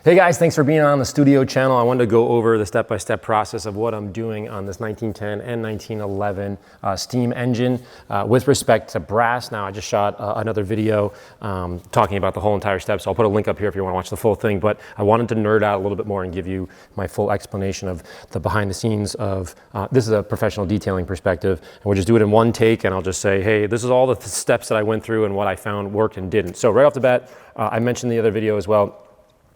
Hey guys, thanks for being on the studio channel. I wanted to go over the step-by-step process of what I'm doing on this 1910 and 1911 steam engine with respect to brass. Now I just shot another video talking about the whole entire step, so I'll put a link up here if you want to watch the full thing, but I wanted to nerd out a little bit more and give you my full explanation of the behind the scenes of, this is a professional detailing perspective, and we'll just do it in one take, and I'll just say, hey, this is all the steps that I went through and what I found worked and didn't. So right off the bat, I mentioned in the other video as well,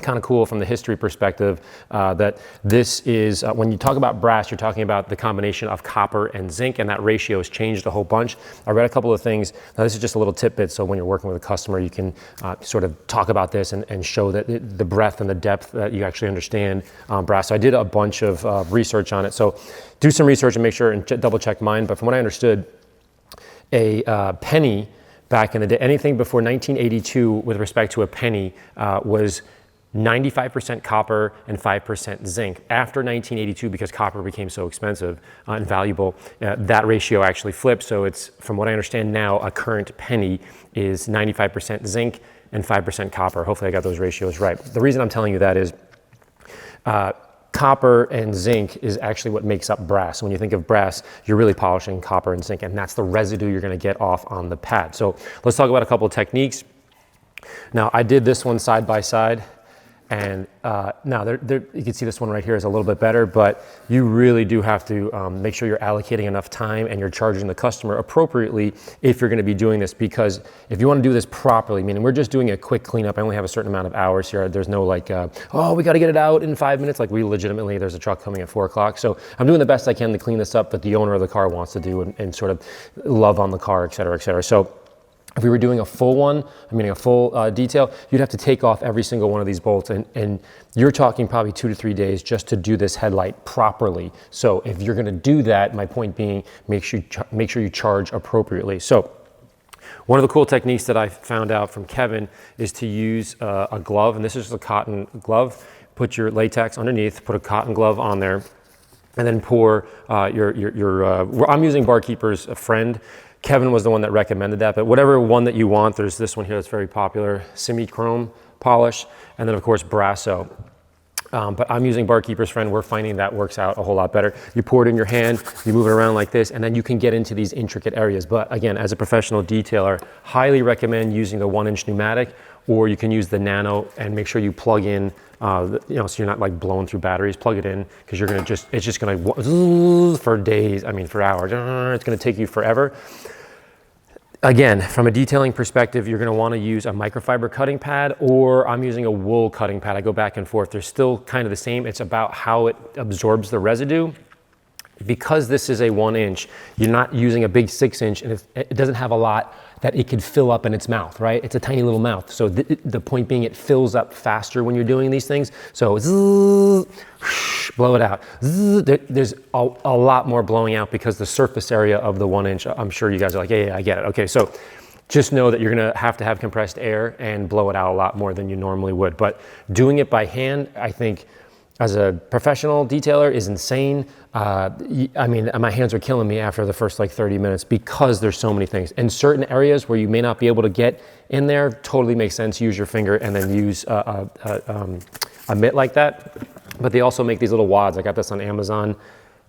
kind of cool from the history perspective that this is, when you talk about brass, you're talking about the combination of copper and zinc, and that ratio has changed a whole bunch. I read a couple of things. Now this is just a little tidbit, so when you're working with a customer, you can sort of talk about this and show that the breadth and the depth that you actually understand brass. So I did a bunch of research on it. So do some research and make sure and double check mine. But from what I understood, a penny back in the day, anything before 1982 with respect to a penny was 95% copper and 5% zinc. After 1982, because copper became so expensive and valuable, that ratio actually flipped. So it's, from what I understand now, a current penny is 95% zinc and 5% copper. Hopefully I got those ratios right. The reason I'm telling you that is copper and zinc is actually what makes up brass. When you think of brass, you're really polishing copper and zinc, and that's the residue you're going to get off on the pad. So let's talk about a couple of techniques. Now I did this one side by side. And now you can see this one right here is a little bit better, but you really do have to make sure you're allocating enough time and you're charging the customer appropriately if you're going to be doing this. Because if you want to do this properly, meaning we're just doing a quick cleanup, I only have a certain amount of hours here. There's no like, oh, we got to get it out in 5 minutes. Like we legitimately, there's a truck coming at 4 o'clock. So I'm doing the best I can to clean this up that the owner of the car wants to do and sort of love on the car, et cetera, et cetera. So if we were doing a full one, a full detail, you'd have to take off every single one of these bolts, and you're talking probably 2 to 3 days just to do this headlight properly. So if you're gonna do that, my point being, make sure you charge appropriately. So one of the cool techniques that I found out from Kevin is to use a glove, and this is a cotton glove. Put your latex underneath, put a cotton glove on there, and then pour I'm using Barkeeper's Friend. Kevin was the one that recommended that, but whatever one that you want, there's this one here that's very popular, semi-chrome polish, and then of course Brasso. But I'm using Barkeeper's Friend. We're finding that works out a whole lot better. You pour it in your hand, you move it around like this, and then you can get into these intricate areas. But again, as a professional detailer, highly recommend using the 1-inch pneumatic, or you can use the nano and make sure you plug in, so you're not like blowing through batteries. Plug it in, because you're gonna it's just gonna for days, for hours. It's gonna take you forever. Again, from a detailing perspective, you're gonna wanna use a microfiber cutting pad, or I'm using a wool cutting pad. I go back and forth. They're still kind of the same. It's about how it absorbs the residue. Because this is a 1-inch, you're not using a big 6-inch, and it doesn't have a lot that it could fill up in its mouth, right? It's a tiny little mouth. So the point being, it fills up faster when you're doing these things. So blow it out. There's a lot more blowing out because the surface area of the 1-inch, I'm sure you guys are like, yeah, I get it. Okay, so just know that you're gonna have to have compressed air and blow it out a lot more than you normally would. But doing it by hand, I think, as a professional detailer, is insane. My hands are killing me after the first like 30 minutes because there's so many things. In certain areas where you may not be able to get in there, totally makes sense. Use your finger and then use a mitt like that. But they also make these little wads. I got this on Amazon.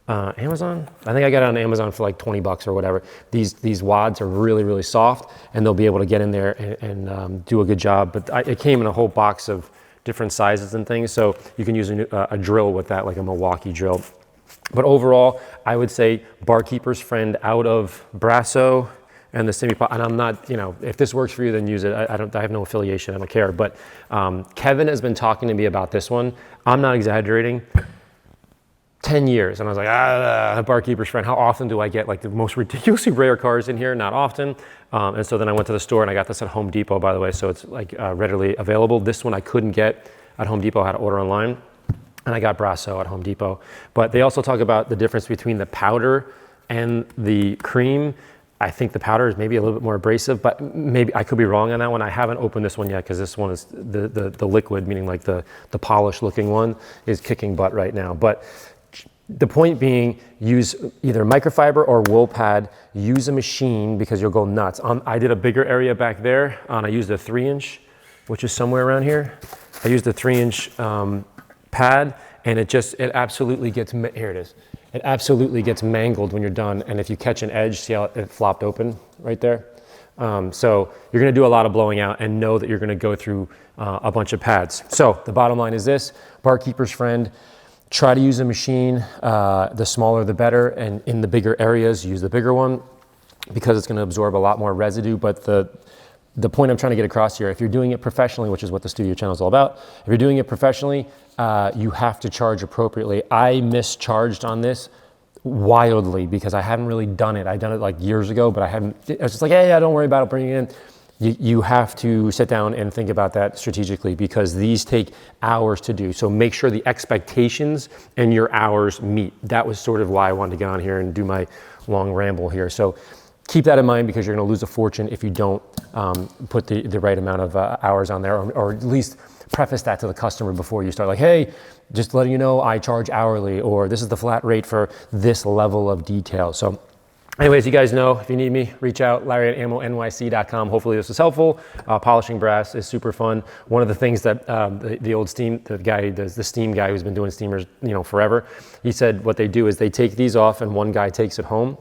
Amazon? I think I got it on Amazon for like 20 bucks or whatever. These wads are really, really soft, and they'll be able to get in there and do a good job. But it came in a whole box of different sizes and things, so you can use a drill with that, like a Milwaukee drill. But overall, I would say Barkeeper's Friend out of Brasso and the semi-pot. And I'm not, if this works for you, then use it. I have no affiliation. I don't care. But Kevin has been talking to me about this one. I'm not exaggerating. 10 years, and I was like, Barkeeper's Friend. How often do I get like the most ridiculously rare cars in here? Not often. And so then I went to the store, and I got this at Home Depot, by the way, so it's like readily available. This one I couldn't get at Home Depot. I had to order online, and I got Brasso at Home Depot. But they also talk about the difference between the powder and the cream. I think the powder is maybe a little bit more abrasive, but maybe I could be wrong on that one. I haven't opened this one yet, because this one is the liquid, meaning like the polished looking one, is kicking butt right now. But the point being, use either microfiber or wool pad. Use a machine, because you'll go nuts. I did a bigger area back there, and I used a 3-inch, which is somewhere around here. I used a 3-inch pad, and it absolutely gets, here it is. It absolutely gets mangled when you're done. And if you catch an edge, see how it flopped open right there? So you're gonna do a lot of blowing out, and know that you're gonna go through a bunch of pads. So the bottom line is this, barkeeper's friend, try to use a machine, the smaller the better, and in the bigger areas, use the bigger one because it's gonna absorb a lot more residue. But the point I'm trying to get across here, if you're doing it professionally, which is what the studio channel is all about, if you're doing it professionally, you have to charge appropriately. I mischarged on this wildly because I haven't really done it. I've done it like years ago, but I was just like, yeah, don't worry about it, bring it in. You have to sit down and think about that strategically because these take hours to do. So make sure the expectations and your hours meet. That was sort of why I wanted to get on here and do my long ramble here. So keep that in mind because you're gonna lose a fortune if you don't put the right amount of hours on there, or at least preface that to the customer before you start. Like, hey, just letting you know I charge hourly, or this is the flat rate for this level of detail. So anyways, you guys know, if you need me, reach out, Larry@AMMONYC.com. Hopefully this was helpful. Polishing brass is super fun. One of the things that the old steam, the guy, the steam guy who's been doing steamers, forever, he said what they do is they take these off and one guy takes it home.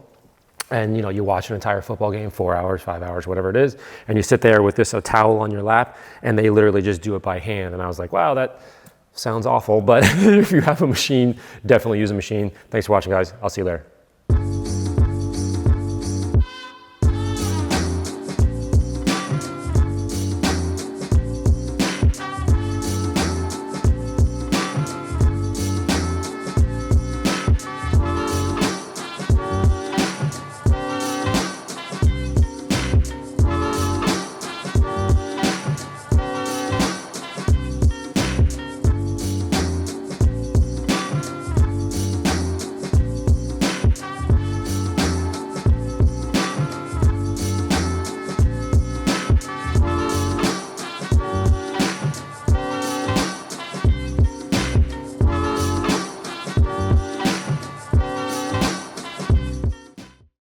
And you watch an entire football game, 4 hours, 5 hours, whatever it is, and you sit there with a towel on your lap, and they literally just do it by hand. And I was like, wow, that sounds awful. But if you have a machine, definitely use a machine. Thanks for watching, guys. I'll see you later.